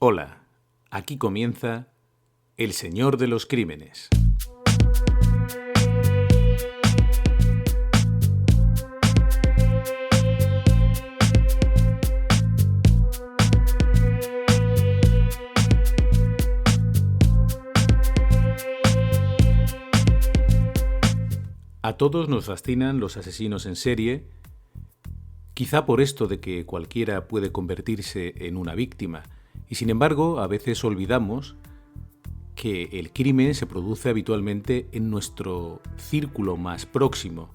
Hola, aquí comienza El Señor de los Crímenes. A todos nos fascinan los asesinos en serie, quizá por esto de que cualquiera puede convertirse en una víctima, y sin embargo a veces olvidamos que el crimen se produce habitualmente en nuestro círculo más próximo.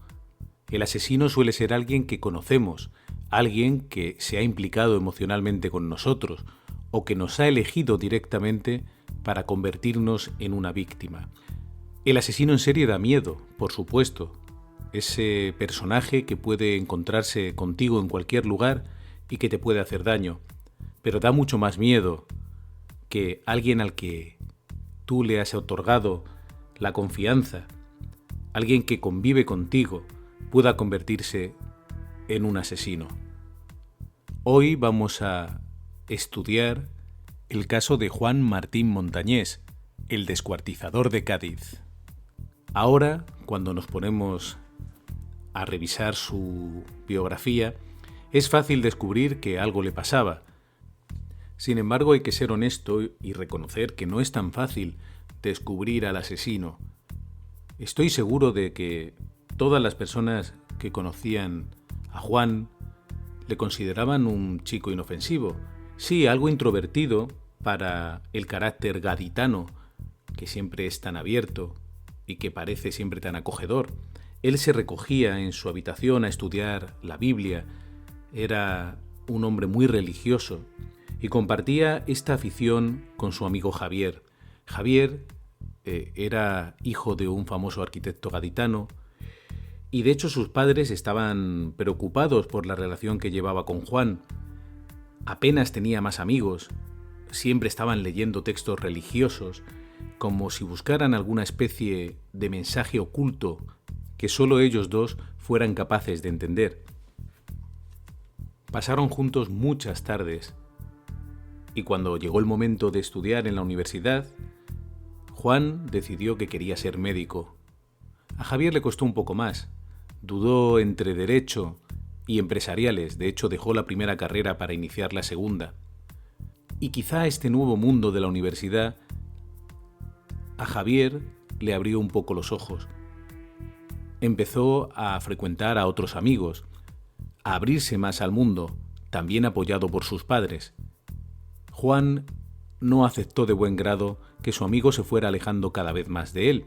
El asesino suele ser alguien que conocemos, alguien que se ha implicado emocionalmente con nosotros o que nos ha elegido directamente para convertirnos en una víctima. El asesino en serie da miedo, por supuesto. Ese personaje que puede encontrarse contigo en cualquier lugar y que te puede hacer daño. Pero da mucho más miedo que alguien al que tú le has otorgado la confianza, alguien que convive contigo, pueda convertirse en un asesino. Hoy vamos a estudiar el caso de Juan Martín Montañés, el descuartizador de Cádiz. Ahora, cuando nos ponemos a revisar su biografía, es fácil descubrir que algo le pasaba. Sin embargo, hay que ser honesto y reconocer que no es tan fácil descubrir al asesino. Estoy seguro de que todas las personas que conocían a Juan le consideraban un chico inofensivo. Sí, algo introvertido para el carácter gaditano, que siempre es tan abierto y que parece siempre tan acogedor. Él se recogía en su habitación a estudiar la Biblia, era un hombre muy religioso y compartía esta afición con su amigo Javier. Javier era hijo de un famoso arquitecto gaditano y de hecho sus padres estaban preocupados por la relación que llevaba con Juan. Apenas tenía más amigos, siempre estaban leyendo textos religiosos, como si buscaran alguna especie de mensaje oculto que solo ellos dos fueran capaces de entender. Pasaron juntos muchas tardes, y cuando llegó el momento de estudiar en la universidad, Juan decidió que quería ser médico. A Javier le costó un poco más, dudó entre derecho y empresariales, de hecho dejó la primera carrera para iniciar la segunda. Y quizá este nuevo mundo de la universidad a Javier le abrió un poco los ojos. Empezó a frecuentar a otros amigos, a abrirse más al mundo, también apoyado por sus padres. Juan no aceptó de buen grado que su amigo se fuera alejando cada vez más de él.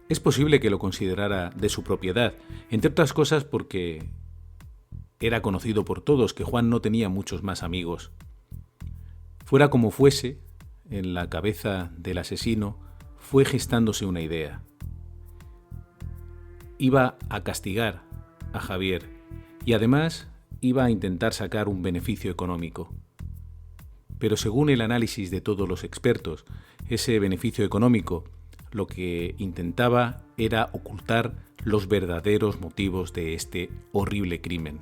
Es posible que lo considerara de su propiedad, entre otras cosas porque era conocido por todos que Juan no tenía muchos más amigos. Fuera como fuese, en la cabeza del asesino fue gestándose una idea. Iba a castigar a Javier y además iba a intentar sacar un beneficio económico. Pero según el análisis de todos los expertos, ese beneficio económico lo que intentaba era ocultar los verdaderos motivos de este horrible crimen.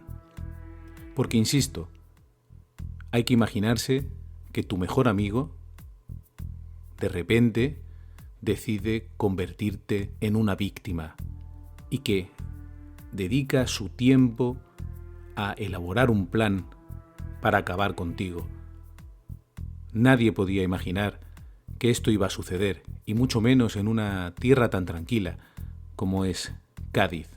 Porque, insisto, hay que imaginarse que tu mejor amigo de repente decide convertirte en una víctima y que dedica su tiempo a elaborar un plan para acabar contigo. Nadie podía imaginar que esto iba a suceder, y mucho menos en una tierra tan tranquila como es Cádiz.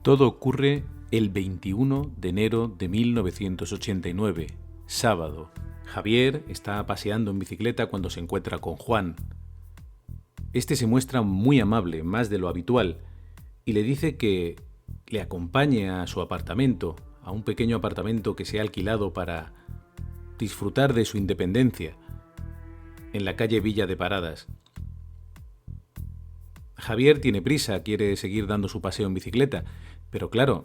Todo ocurre el 21 de enero de 1989, sábado. Javier está paseando en bicicleta cuando se encuentra con Juan. Este se muestra muy amable, más de lo habitual, y le dice que le acompañe a su apartamento, a un pequeño apartamento que se ha alquilado para disfrutar de su independencia, en la calle Villa de Paradas. Javier tiene prisa, quiere seguir dando su paseo en bicicleta, pero claro,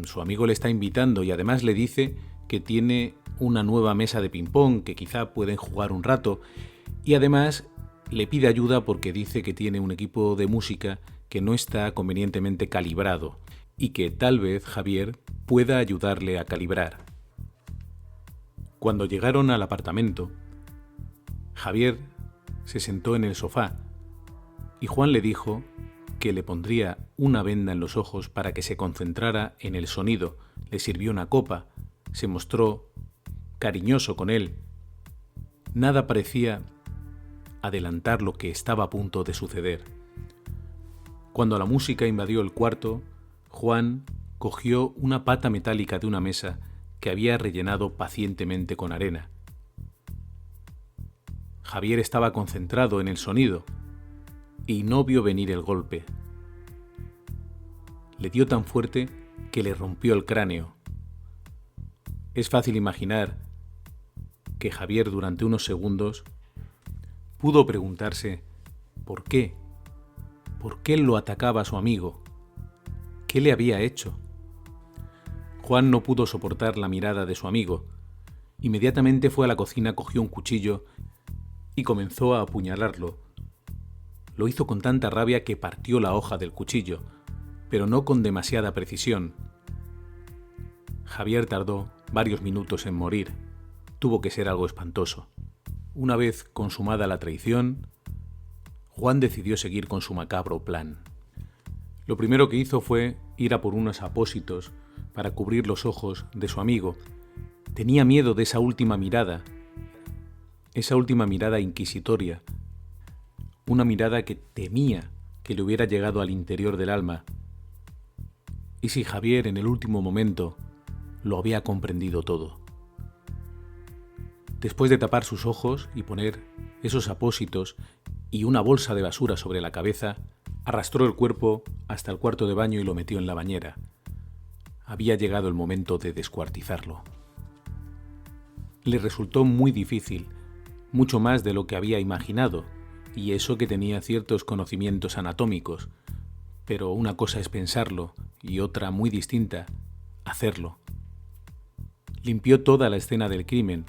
su amigo le está invitando y además le dice que tiene una nueva mesa de ping-pong, que quizá pueden jugar un rato, y además le pide ayuda porque dice que tiene un equipo de música que no está convenientemente calibrado y que tal vez Javier pueda ayudarle a calibrar. Cuando llegaron al apartamento, Javier se sentó en el sofá y Juan le dijo que le pondría una venda en los ojos para que se concentrara en el sonido. Le sirvió una copa, se mostró cariñoso con él. Nada parecía adelantar lo que estaba a punto de suceder. Cuando la música invadió el cuarto, Juan cogió una pata metálica de una mesa que había rellenado pacientemente con arena. Javier estaba concentrado en el sonido y no vio venir el golpe. Le dio tan fuerte que le rompió el cráneo. Es fácil imaginar que Javier durante unos segundos pudo preguntarse ¿por qué? ¿Por qué lo atacaba a su amigo? ¿Qué le había hecho? Juan no pudo soportar la mirada de su amigo. Inmediatamente fue a la cocina, cogió un cuchillo y comenzó a apuñalarlo. Lo hizo con tanta rabia que partió la hoja del cuchillo, pero no con demasiada precisión. Javier tardó varios minutos en morir. Tuvo que ser algo espantoso. Una vez consumada la traición, Juan decidió seguir con su macabro plan. Lo primero que hizo fue ir a por unos apósitos para cubrir los ojos de su amigo. Tenía miedo de esa última mirada inquisitoria, una mirada que temía que le hubiera llegado al interior del alma. ¿Y si Javier en el último momento lo había comprendido todo? Después de tapar sus ojos y poner esos apósitos y una bolsa de basura sobre la cabeza, arrastró el cuerpo hasta el cuarto de baño y lo metió en la bañera. Había llegado el momento de descuartizarlo. Le resultó muy difícil, mucho más de lo que había imaginado, y eso que tenía ciertos conocimientos anatómicos, pero una cosa es pensarlo y otra muy distinta, hacerlo. Limpió toda la escena del crimen.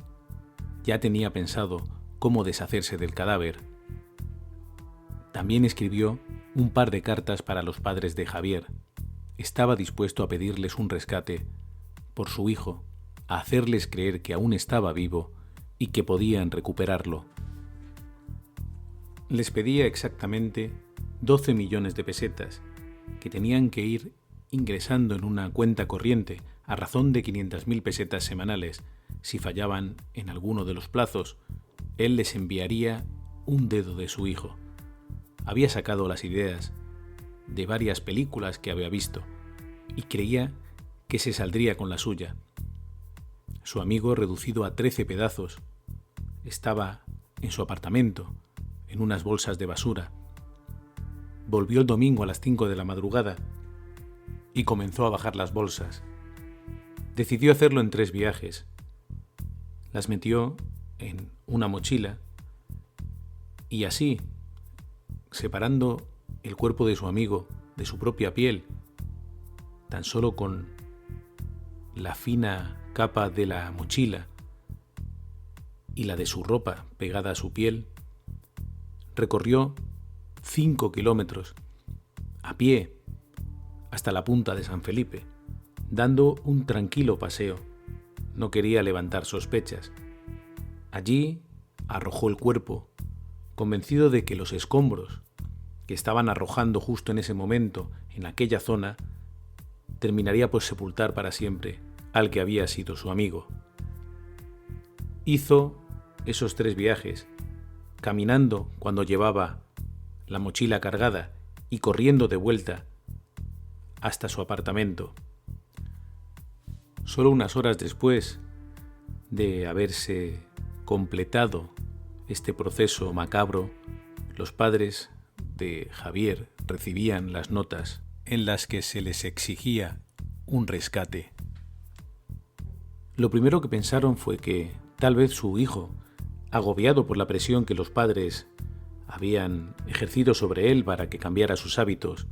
Ya tenía pensado cómo deshacerse del cadáver. También escribió un par de cartas para los padres de Javier. Estaba dispuesto a pedirles un rescate por su hijo, a hacerles creer que aún estaba vivo y que podían recuperarlo. Les pedía exactamente 12 millones de pesetas, que tenían que ir ingresando en una cuenta corriente a razón de 500.000 pesetas semanales. Si fallaban en alguno de los plazos, él les enviaría un dedo de su hijo. Había sacado las ideas de varias películas que había visto y creía que se saldría con la suya. Su amigo, reducido a 13 pedazos, estaba en su apartamento, en unas bolsas de basura. Volvió el domingo a las 5 de la madrugada y comenzó a bajar las bolsas. Decidió hacerlo en 3 viajes. Las metió en una mochila y así, separando el cuerpo de su amigo de su propia piel, tan solo con la fina capa de la mochila y la de su ropa pegada a su piel, recorrió 5 kilómetros a pie hasta la punta de San Felipe, dando un tranquilo paseo. No quería levantar sospechas. Allí arrojó el cuerpo, convencido de que los escombros que estaban arrojando justo en ese momento en aquella zona terminaría por sepultar para siempre al que había sido su amigo. Hizo esos 3 viajes, caminando cuando llevaba la mochila cargada y corriendo de vuelta hasta su apartamento. Solo unas horas después de haberse completado este proceso macabro, los padres de Javier recibían las notas en las que se les exigía un rescate. Lo primero que pensaron fue que tal vez su hijo, agobiado por la presión que los padres habían ejercido sobre él para que cambiara sus hábitos,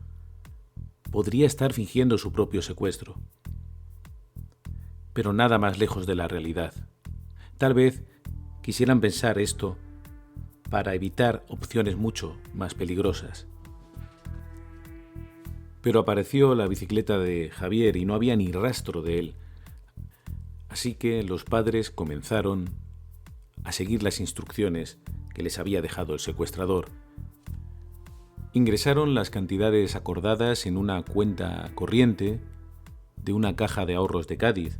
podría estar fingiendo su propio secuestro. Pero nada más lejos de la realidad. Tal vez quisieran pensar esto para evitar opciones mucho más peligrosas. Pero apareció la bicicleta de Javier y no había ni rastro de él. Así que los padres comenzaron a seguir las instrucciones que les había dejado el secuestrador. Ingresaron las cantidades acordadas en una cuenta corriente de una caja de ahorros de Cádiz,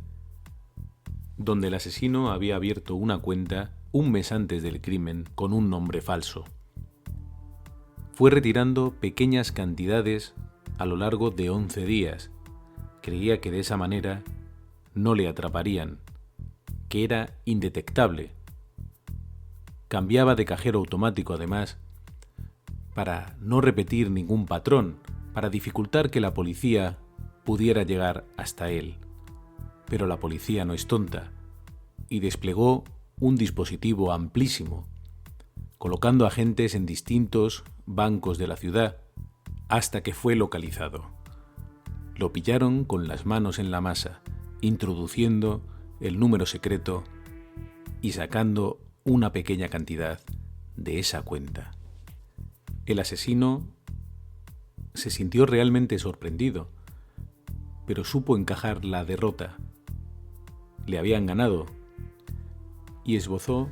donde el asesino había abierto una cuenta un mes antes del crimen con un nombre falso. Fue retirando pequeñas cantidades a lo largo de 11 días. Creía que de esa manera no le atraparían, que era indetectable. Cambiaba de cajero automático además, para no repetir ningún patrón, para dificultar que la policía pudiera llegar hasta él. Pero la policía no es tonta y desplegó un dispositivo amplísimo, colocando agentes en distintos bancos de la ciudad hasta que fue localizado. Lo pillaron con las manos en la masa, introduciendo el número secreto y sacando una pequeña cantidad de esa cuenta. El asesino se sintió realmente sorprendido, pero supo encajar la derrota. Le habían ganado y esbozó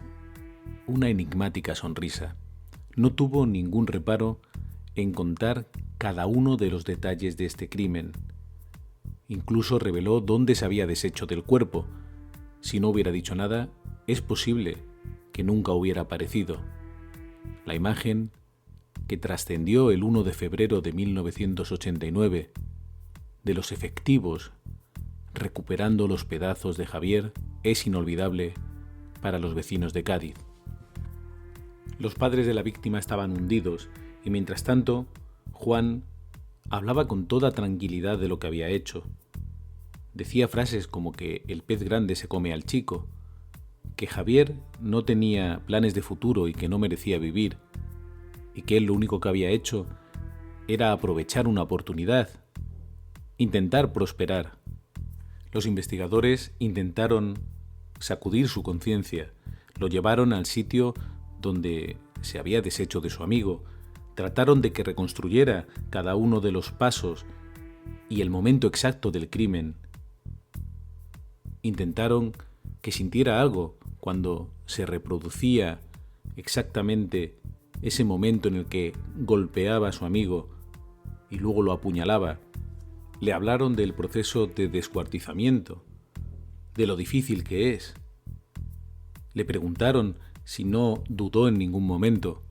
una enigmática sonrisa. No tuvo ningún reparo en contar cada uno de los detalles de este crimen. Incluso reveló dónde se había deshecho del cuerpo. Si no hubiera dicho nada, es posible que nunca hubiera aparecido. La imagen que trascendió el 1 de febrero de 1989 de los efectivos recuperando los pedazos de Javier es inolvidable para los vecinos de Cádiz. Los padres de la víctima estaban hundidos y mientras tanto Juan hablaba con toda tranquilidad de lo que había hecho. Decía frases como que el pez grande se come al chico, que Javier no tenía planes de futuro y que no merecía vivir, y que él lo único que había hecho era aprovechar una oportunidad, intentar prosperar. Los investigadores intentaron sacudir su conciencia, lo llevaron al sitio donde se había deshecho de su amigo, trataron de que reconstruyera cada uno de los pasos y el momento exacto del crimen. Intentaron que sintiera algo cuando se reproducía exactamente ese momento en el que golpeaba a su amigo y luego lo apuñalaba. Le hablaron del proceso de descuartizamiento, de lo difícil que es. Le preguntaron si no dudó en ningún momento.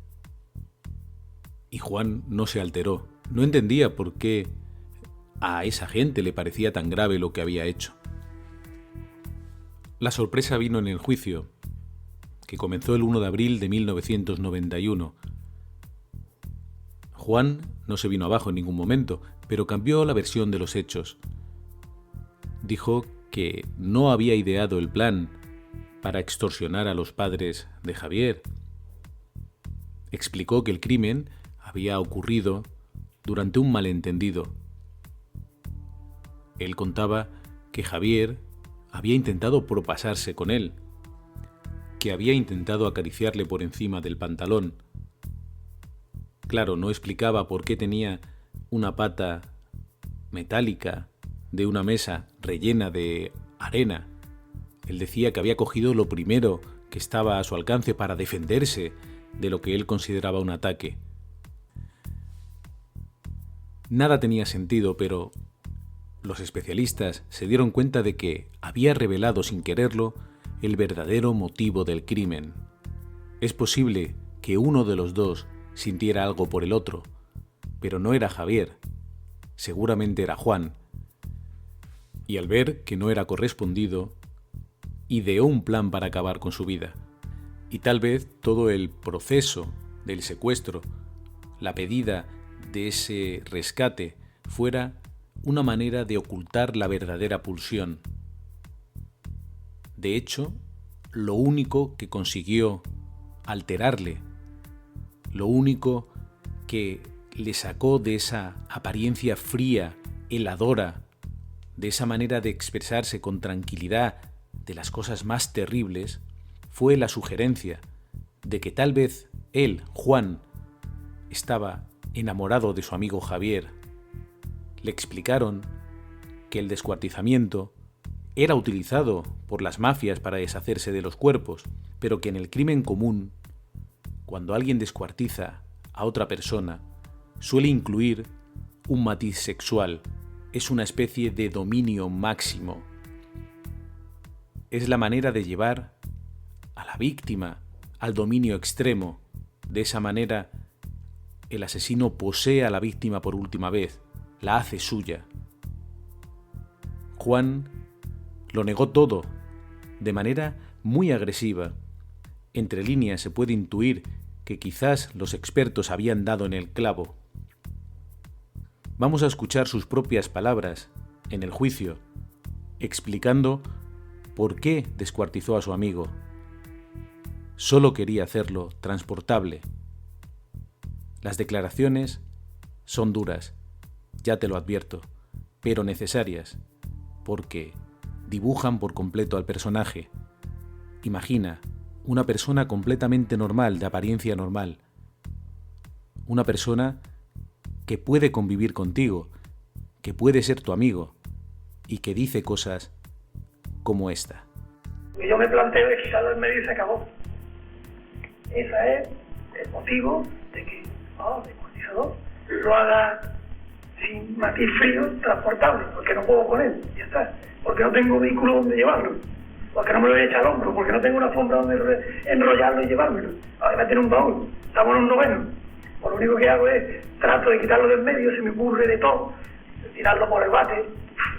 Y Juan no se alteró. No entendía por qué a esa gente le parecía tan grave lo que había hecho. La sorpresa vino en el juicio, que comenzó el 1 de abril de 1991. Juan no se vino abajo en ningún momento, pero cambió la versión de los hechos. Dijo que no había ideado el plan para extorsionar a los padres de Javier. Explicó que el crimen había ocurrido durante un malentendido. Él contaba que Javier había intentado propasarse con él, que había intentado acariciarle por encima del pantalón. Claro, no explicaba por qué tenía una pata metálica de una mesa rellena de arena. Él decía que había cogido lo primero que estaba a su alcance para defenderse de lo que él consideraba un ataque. Nada tenía sentido, pero los especialistas se dieron cuenta de que había revelado sin quererlo el verdadero motivo del crimen. Es posible que uno de los dos sintiera algo por el otro, pero no era Javier, seguramente era Juan. Y al ver que no era correspondido, ideó un plan para acabar con su vida. Y tal vez todo el proceso del secuestro, la pedida de ese rescate, fuera una manera de ocultar la verdadera pulsión. De hecho, lo único que consiguió alterarle, lo único que le sacó de esa apariencia fría, heladora, de esa manera de expresarse con tranquilidad de las cosas más terribles, fue la sugerencia de que tal vez él, Juan, estaba enamorado de su amigo Javier. Le explicaron que el descuartizamiento era utilizado por las mafias para deshacerse de los cuerpos, pero que en el crimen común, cuando alguien descuartiza a otra persona, suele incluir un matiz sexual. Es una especie de dominio máximo. Es la manera de llevar a la víctima al dominio extremo. De esa manera, el asesino posee a la víctima por última vez, la hace suya. Juan lo negó todo, de manera muy agresiva. Entre líneas se puede intuir que quizás los expertos habían dado en el clavo. Vamos a escuchar sus propias palabras en el juicio, explicando por qué descuartizó a su amigo. Solo quería hacerlo transportable. Las declaraciones son duras, ya te lo advierto, pero necesarias, porque dibujan por completo al personaje. Imagina una persona completamente normal, de apariencia normal. Una persona que puede convivir contigo, que puede ser tu amigo y que dice cosas como esta. Yo me planteo es quitarlo en medio y se acabó. Ese es el motivo de que el descuartizador lo haga sin matiz frío, transportable, porque no puedo con él, ya está. Porque no tengo vehículo donde llevarlo, porque no me lo voy a echar al hombro, porque no tengo una alfombra donde enrollarlo y llevármelo. Ahora tiene un baúl, estamos en un noveno. Pues lo único que hago es trato de quitarlo del medio, se me ocurre de todo, de tirarlo por el bate,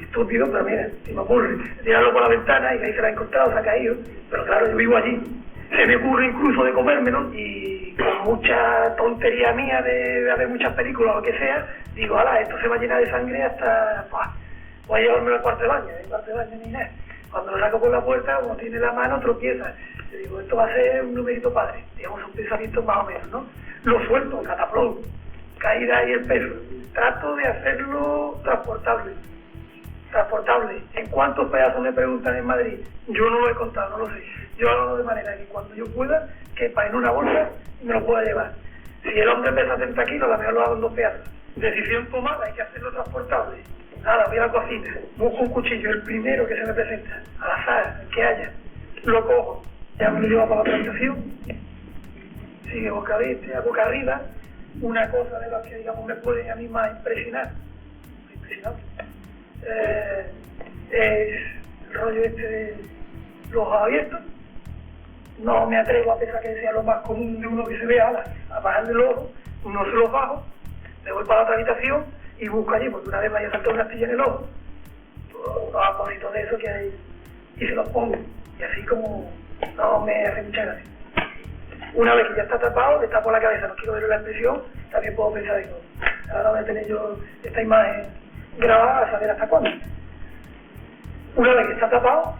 estúpido, pero mira, se me ocurre, de tirarlo por la ventana y ahí se lo ha encontrado, se ha caído, pero claro, yo vivo allí. Se me ocurre incluso de comérmelo y con mucha tontería mía de haber muchas películas o lo que sea, digo, ala, esto se va a llenar de sangre hasta, voy a llevármelo al cuarto de baño, ni nada. Cuando lo saco por la puerta, uno tiene la mano, tropieza. Yo digo, esto va a ser un numerito padre, digamos, un pensamiento más o menos, ¿no? Lo suelto, cataplón, caída y el peso. Trato de hacerlo transportable. ¿En cuántos pedazos me preguntan en Madrid? Yo no lo he contado, no lo sé. Yo hago de manera que cuando yo pueda, quepa en una bolsa y me lo pueda llevar. Si el hombre pesa 30 kilos, a lo mejor lo hago en 2 pedazos. Decisión tomada, hay que hacerlo transportable. Nada, voy a la cocina, busco un cuchillo, el primero que se me presenta, al azar, el que haya. Lo cojo, ya me lo llevo para la habitación, sigue boca arriba, una cosa de las que, digamos, me puede a mí más impresionar. Es el rollo este de los ojos abiertos. No me atrevo, a pesar que sea lo más común de uno que se vea, a bajarle el ojo, no se los bajo, me voy para la otra habitación y busco allí, porque una vez me haya saltado una astilla en el ojo, unos apósitos de eso que hay, y se los pongo, y así como no me hace mucha gracia. Una vez que ya está tapado, le tapo la cabeza, no quiero ver la expresión, también puedo pensar, digo, ahora voy a tener yo esta imagen grabada a saber hasta cuándo. Una vez que está tapado,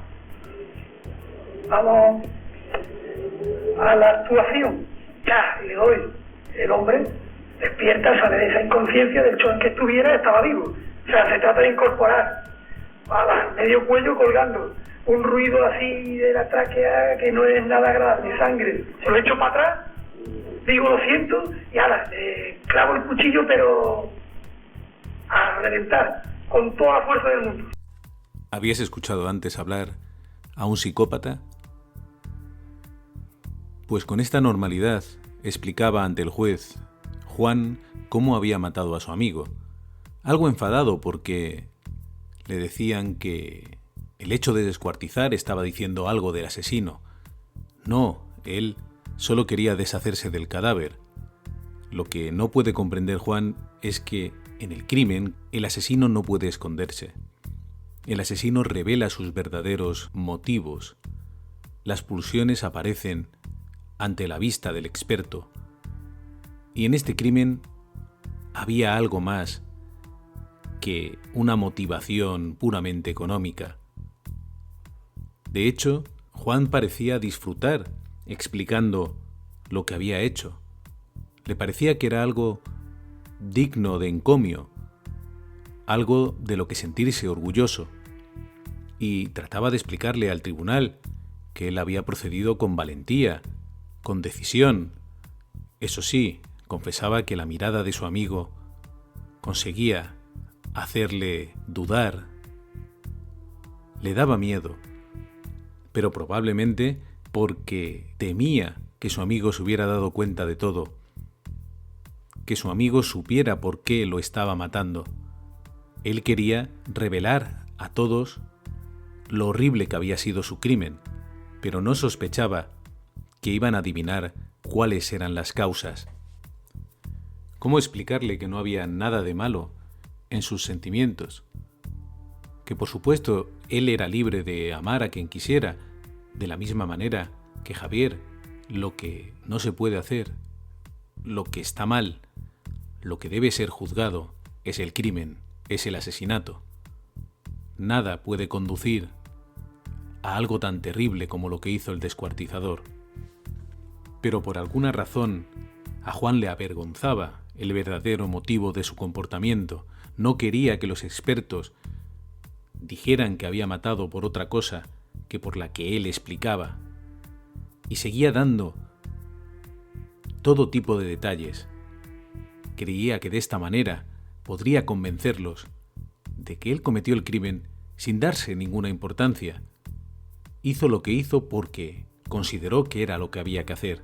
vamos a la actuación. Ya, y le doy. El hombre despierta, sale de esa inconsciencia del hecho en que estuviera, estaba vivo. O sea, se trata de incorporar a medio cuello colgando un ruido así de la tráquea que no es nada agradable, sangre. Se lo echo para atrás, digo lo siento, y ahora clavo el cuchillo, pero a reventar, con toda la fuerza del mundo. ¿Habías escuchado antes hablar a un psicópata? Pues con esta normalidad explicaba ante el juez Juan cómo había matado a su amigo, algo enfadado porque le decían que el hecho de descuartizar estaba diciendo algo del asesino. No, él solo quería deshacerse del cadáver. Lo que no puede comprender Juan es que en el crimen el asesino no puede esconderse. El asesino revela sus verdaderos motivos. Las pulsiones aparecen ante la vista del experto. Y en este crimen había algo más que una motivación puramente económica. De hecho, Juan parecía disfrutar explicando lo que había hecho. Le parecía que era algo digno de encomio, algo de lo que sentirse orgulloso, y trataba de explicarle al tribunal que él había procedido con valentía, con decisión. Eso sí, confesaba que la mirada de su amigo conseguía hacerle dudar. Le daba miedo, pero probablemente porque temía que su amigo se hubiera dado cuenta de todo, que su amigo supiera por qué lo estaba matando. Él quería revelar a todos lo horrible que había sido su crimen, pero no sospechaba que iban a adivinar cuáles eran las causas. ¿Cómo explicarle que no había nada de malo en sus sentimientos? Que por supuesto él era libre de amar a quien quisiera, de la misma manera que Javier. Lo que no se puede hacer, lo que está mal, lo que debe ser juzgado, es el crimen, es el asesinato. Nada puede conducir a algo tan terrible como lo que hizo el descuartizador. Pero por alguna razón a Juan le avergonzaba el verdadero motivo de su comportamiento. No quería que los expertos dijeran que había matado por otra cosa que por la que él explicaba. Y seguía dando todo tipo de detalles. Creía que de esta manera podría convencerlos de que él cometió el crimen sin darse ninguna importancia. Hizo lo que hizo porque consideró que era lo que había que hacer.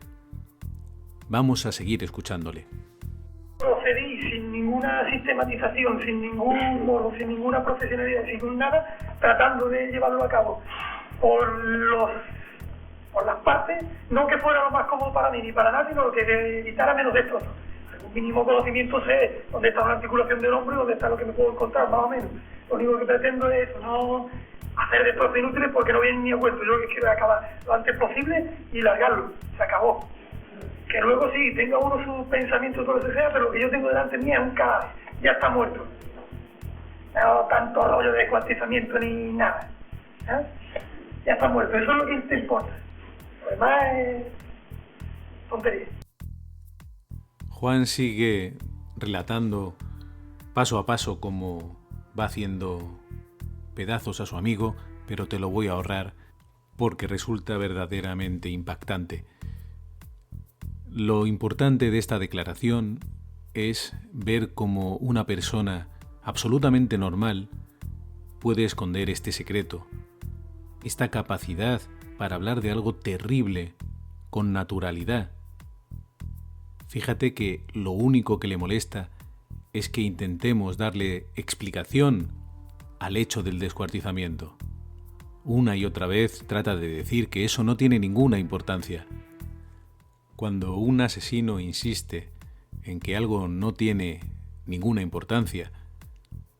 Vamos a seguir escuchándole. Procedí sin ninguna sistematización, sin ningún modo, sin ninguna profesionalidad, sin nada, tratando de llevarlo a cabo por las partes, no que fuera lo más cómodo para mí ni para nadie, sino que evitara menos destrozos. Un mínimo conocimiento sé dónde está una articulación del hombro y dónde está lo que me puedo encontrar, más o menos. Lo único que pretendo es eso, no hacer destrozos inútiles porque no viene ni a cuento. Yo lo que quiero es acabar lo antes posible y largarlo. Se acabó. Que luego sí, tenga uno sus pensamientos, todo lo que sea, pero lo que yo tengo delante mía es un cadáver. Ya está muerto. No tanto rollo de descuartizamiento ni nada. Ya está muerto. Eso es lo que te importa. Lo demás es tontería. Juan sigue relatando paso a paso cómo va haciendo pedazos a su amigo, pero te lo voy a ahorrar porque resulta verdaderamente impactante. Lo importante de esta declaración es ver cómo una persona absolutamente normal puede esconder este secreto, esta capacidad para hablar de algo terrible con naturalidad. Fíjate que lo único que le molesta es que intentemos darle explicación al hecho del descuartizamiento. Una y otra vez trata de decir que eso no tiene ninguna importancia. Cuando un asesino insiste en que algo no tiene ninguna importancia,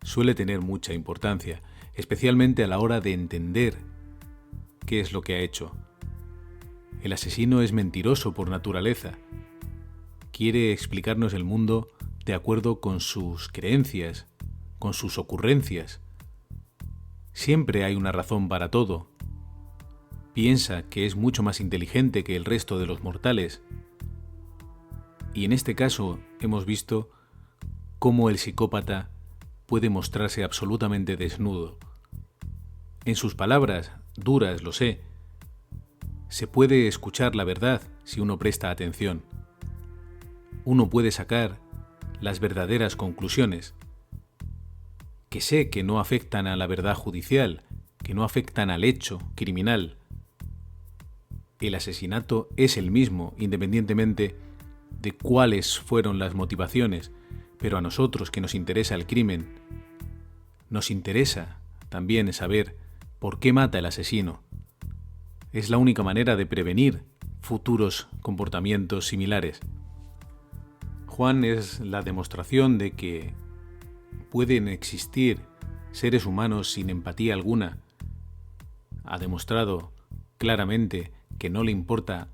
suele tener mucha importancia, especialmente a la hora de entender qué es lo que ha hecho. El asesino es mentiroso por naturaleza. Quiere explicarnos el mundo de acuerdo con sus creencias, con sus ocurrencias. Siempre hay una razón para todo. Piensa que es mucho más inteligente que el resto de los mortales. Y en este caso hemos visto cómo el psicópata puede mostrarse absolutamente desnudo. En sus palabras, duras, lo sé, se puede escuchar la verdad si uno presta atención. Uno puede sacar las verdaderas conclusiones, que sé que no afectan a la verdad judicial, que no afectan al hecho criminal. El asesinato es el mismo, independientemente de cuáles fueron las motivaciones, pero a nosotros que nos interesa el crimen, nos interesa también saber por qué mata el asesino. Es la única manera de prevenir futuros comportamientos similares. Juan es la demostración de que pueden existir seres humanos sin empatía alguna. Ha demostrado claramente que no le importa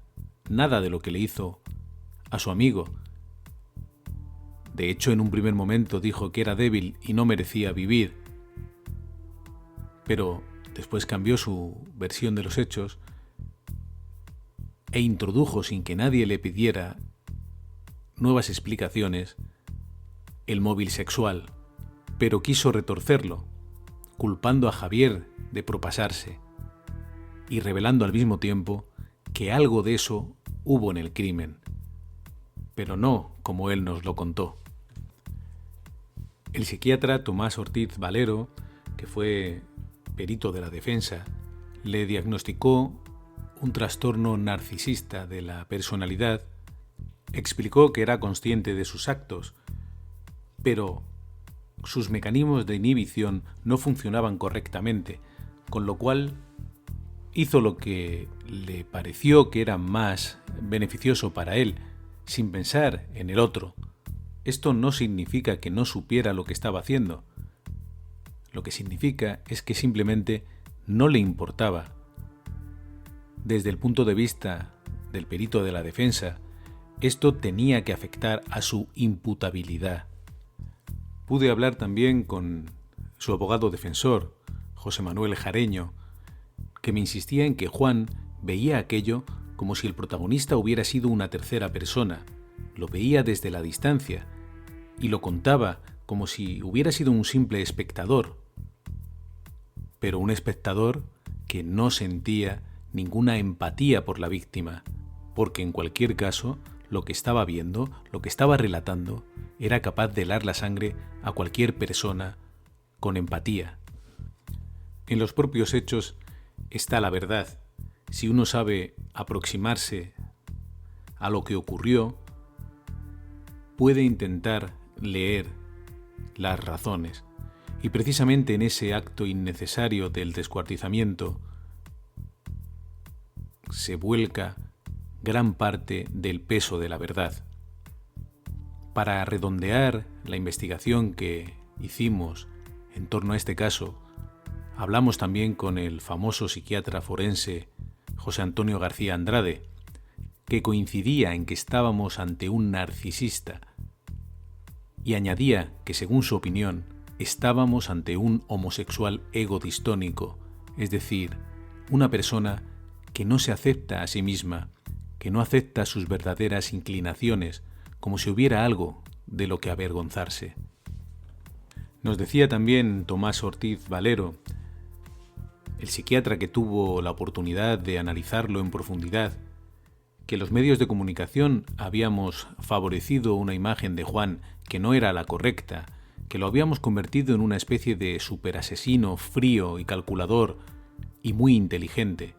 nada de lo que le hizo a su amigo. De hecho, en un primer momento dijo que era débil y no merecía vivir. Pero después cambió su versión de los hechos e introdujo, sin que nadie le pidiera nuevas explicaciones, el móvil sexual, pero quiso retorcerlo, culpando a Javier de propasarse y revelando al mismo tiempo que algo de eso hubo en el crimen, pero no como él nos lo contó. El psiquiatra Tomás Ortiz Valero, que fue perito de la defensa, le diagnosticó un trastorno narcisista de la personalidad, explicó que era consciente de sus actos, pero sus mecanismos de inhibición no funcionaban correctamente, con lo cual hizo lo que le pareció que era más beneficioso para él, sin pensar en el otro. Esto no significa que no supiera lo que estaba haciendo. Lo que significa es que simplemente no le importaba. Desde el punto de vista del perito de la defensa, esto tenía que afectar a su imputabilidad. Pude hablar también con su abogado defensor, José Manuel Jareño, que me insistía en que Juan veía aquello como si el protagonista hubiera sido una tercera persona, lo veía desde la distancia y lo contaba como si hubiera sido un simple espectador, pero un espectador que no sentía ninguna empatía por la víctima, porque en cualquier caso lo que estaba viendo, lo que estaba relatando, era capaz de helar la sangre a cualquier persona con empatía. En los propios hechos está la verdad. Si uno sabe aproximarse a lo que ocurrió, puede intentar leer las razones. Y precisamente en ese acto innecesario del descuartizamiento se vuelca gran parte del peso de la verdad. Para redondear la investigación que hicimos en torno a este caso, hablamos también con el famoso psiquiatra forense José Antonio García Andrade, que coincidía en que estábamos ante un narcisista y añadía que, según su opinión, estábamos ante un homosexual egodistónico, es decir, una persona que no se acepta a sí misma, que no acepta sus verdaderas inclinaciones, como si hubiera algo de lo que avergonzarse. Nos decía también Tomás Ortiz Valero, el psiquiatra que tuvo la oportunidad de analizarlo en profundidad, que los medios de comunicación habíamos favorecido una imagen de Juan que no era la correcta, que lo habíamos convertido en una especie de superasesino frío y calculador y muy inteligente.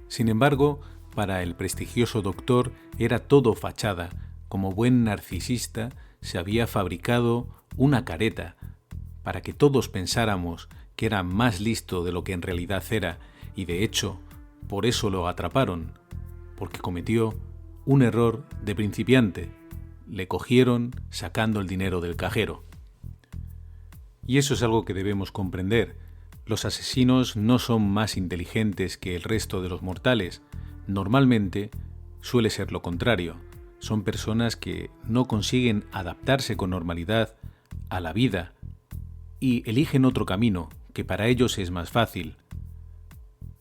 Sin embargo, para el prestigioso doctor era todo fachada. Como buen narcisista se había fabricado una careta para que todos pensáramos que era más listo de lo que en realidad era, y de hecho, por eso lo atraparon, porque cometió un error de principiante. Le cogieron sacando el dinero del cajero. Y eso es algo que debemos comprender. Los asesinos no son más inteligentes que el resto de los mortales. Normalmente suele ser lo contrario. Son personas que no consiguen adaptarse con normalidad a la vida y eligen otro camino que para ellos es más fácil.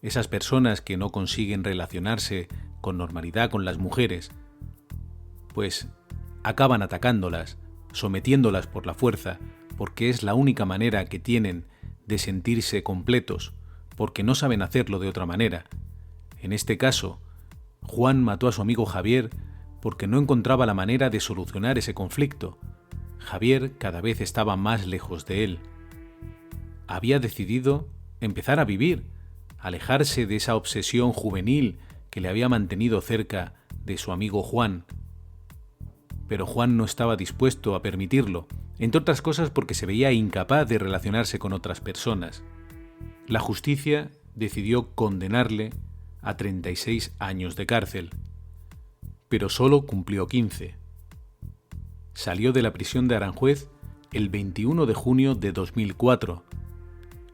Esas personas que no consiguen relacionarse con normalidad con las mujeres, pues acaban atacándolas, sometiéndolas por la fuerza, porque es la única manera que tienen de sentirse completos, porque no saben hacerlo de otra manera. En este caso, Juan mató a su amigo Javier porque no encontraba la manera de solucionar ese conflicto. Javier cada vez estaba más lejos de él. Había decidido empezar a vivir, alejarse de esa obsesión juvenil que le había mantenido cerca de su amigo Juan. Pero Juan no estaba dispuesto a permitirlo, entre otras cosas porque se veía incapaz de relacionarse con otras personas. La justicia decidió condenarle a 36 años de cárcel, pero solo cumplió 15. Salió de la prisión de Aranjuez el 21 de junio de 2004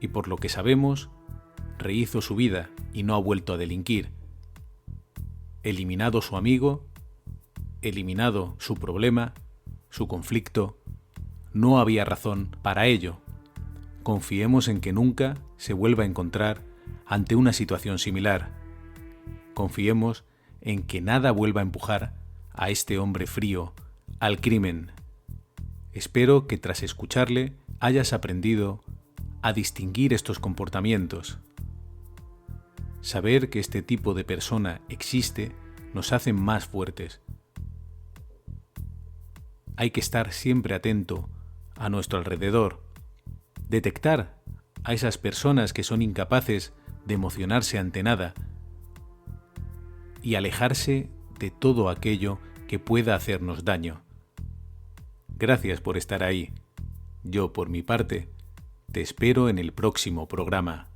y, por lo que sabemos, rehizo su vida y no ha vuelto a delinquir. Eliminado su amigo, eliminado su problema, su conflicto, no había razón para ello. Confiemos en que nunca se vuelva a encontrar ante una situación similar. Confiemos en que nada vuelva a empujar a este hombre frío al crimen. Espero que tras escucharle hayas aprendido a distinguir estos comportamientos. Saber que este tipo de persona existe nos hace más fuertes. Hay que estar siempre atento a nuestro alrededor, detectar a esas personas que son incapaces de emocionarse ante nada y alejarse de todo aquello que pueda hacernos daño. Gracias por estar ahí. Yo, por mi parte, te espero en el próximo programa.